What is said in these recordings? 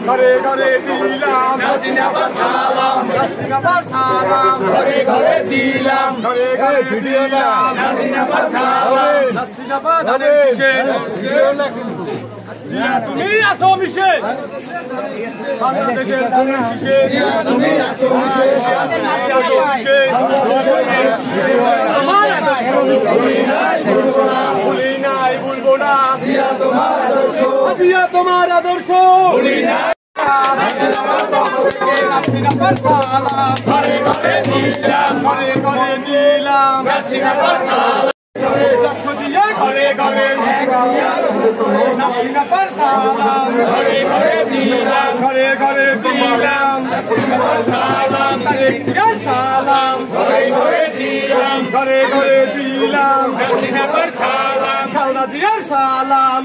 ঘরে ঘরে দিলাম নাসিনাবাদ সালাম ঘরে ঘরে দিলাম নাসিনাবাদ সালাম তুমি আসো মিশে বাংলাদেশের তুমি আসো মিশে ভুলি নাই ভুলবো না তোমার আদর্শ ভুলি নাই ঘরে ঘরে দিলাম ঘরে ঘরে নাসিনাবাদ সালাম ঘরে ঘরে দিলাম সালাম ঘরে ঘরে দিলাম নাসিনাবাদ সালাম খালেদা জিয়ার সালাম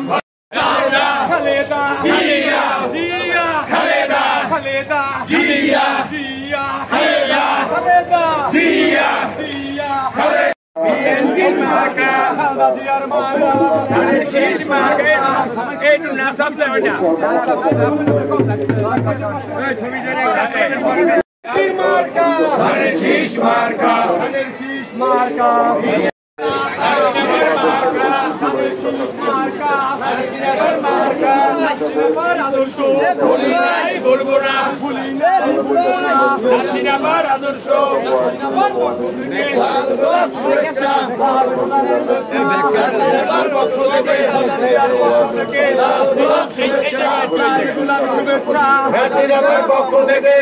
খালেদা জিয়া জিয়া খালেদা খালেদা জিয়া জিয়া খালেদা খালেদা জিয়া জিয়া বিএনপি মার্কা খালেদা জিয়ার মার্কা ধানের শীষ মার্কা একটু না শব্দ ওটা মার্কা ধানের শীষ মার্কা ধানের শীষ মার্কা আদর্শ ভুলি নাই বলবো না নাসিনাবাদ আদর্শ পক্ষ থেকে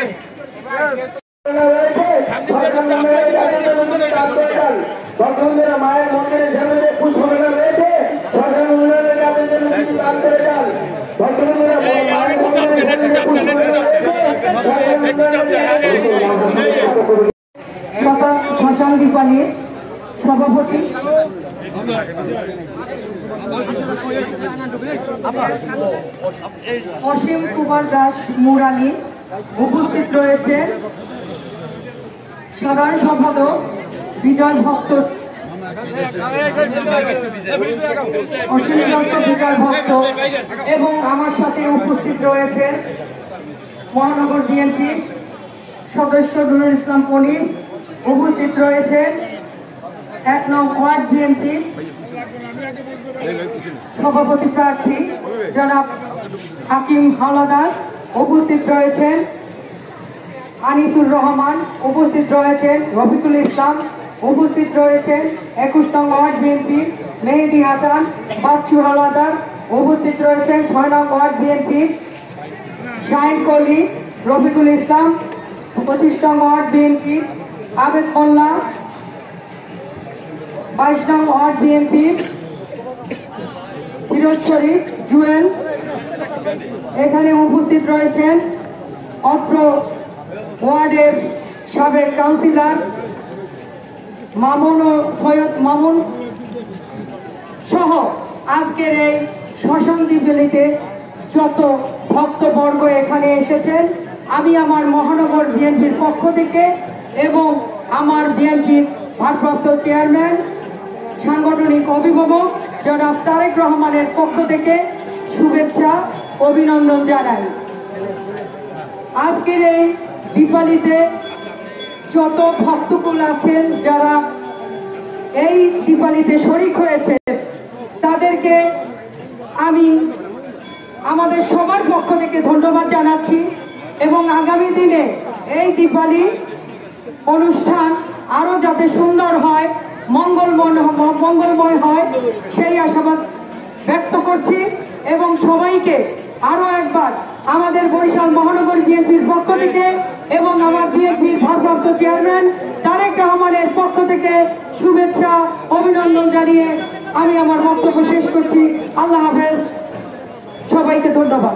মায়ের মন্দিরের সামনে যে পুষ্পমেলা রয়েছে সরকার উন্নয়নের কাজের জন্য কিছু দান করে যান। শ্মশান দীপালির সভাপতি অসীম কুমার দাস মুরালি উপস্থিত রয়েছে। সাধারণ সম্পাদক বিজয় ভক্ত বিজয় ভক্ত এবং আমার সাথে উপস্থিত রয়েছে মহানগর বিএনপি সদস্য নুরুল ইসলাম পনির, উপস্থিত রয়েছে ১ নং ওয়ার্ড বিএনপি সভাপতি প্রার্থী জনাব হাকিম হাওলাদার, উপস্থিত রয়েছেন আনিসুর রহমান, উপস্থিত রয়েছেন রফিকুল ইসলাম, উপস্থিত রয়েছেন ২১ নং ওয়ার্ড বিএনপি মেহেদি হাসান বাচ্চু হাওলাদার, উপস্থিত রয়েছেন ৬ নং ওয়ার্ড বিএনপি শাহিন কলি রফিকুল ইসলাম, ২৫ নং ওয়ার্ড বিএনপি আবেদ মোল্লা, ২২ নং ওয়ার্ড বিএনপি ফিরোজ শরীফ জুয়েল। এখানে উপস্থিত রয়েছেন অত্র ওয়ার্ডের সাবেক কাউন্সিলর মামুন ও সৈয়দ মামুন সহ আজকের এই শ্মশান দীপালিতে যত ভক্তবর্গ এখানে এসেছেন, আমি আমার মহানগর বিএনপির পক্ষ থেকে এবং আমার বিএনপির ভারপ্রাপ্ত চেয়ারম্যান সাংগঠনিক অভিভাবক জনাব তারেক রহমানের পক্ষ থেকে শুভেচ্ছা অভিনন্দন জানাই। আজকের এই দীপালিতে যত ভক্তকুল আছেন যারা এই দীপালিতে শরিক হয়েছে তাদেরকে আমি আমাদের সবার পক্ষ থেকে ধন্যবাদ জানাচ্ছি এবং আগামী দিনে এই দীপালি অনুষ্ঠান আরো যাতে সুন্দর হয়, মঙ্গলময় হয় সেই আশাবাদ ব্যক্ত করছি এবং সবাইকে আরো একবার আমাদের বরিশাল মহানগর বিএনপির পক্ষ থেকে এবং আমার বিএনপির ভারপ্রাপ্ত চেয়ারম্যান তারেক রহমানের পক্ষ থেকে শুভেচ্ছা অভিনন্দন জানিয়ে আমি আমার বক্তব্য শেষ করছি। আল্লাহ হাফেজ, সবাইকে ধন্যবাদ।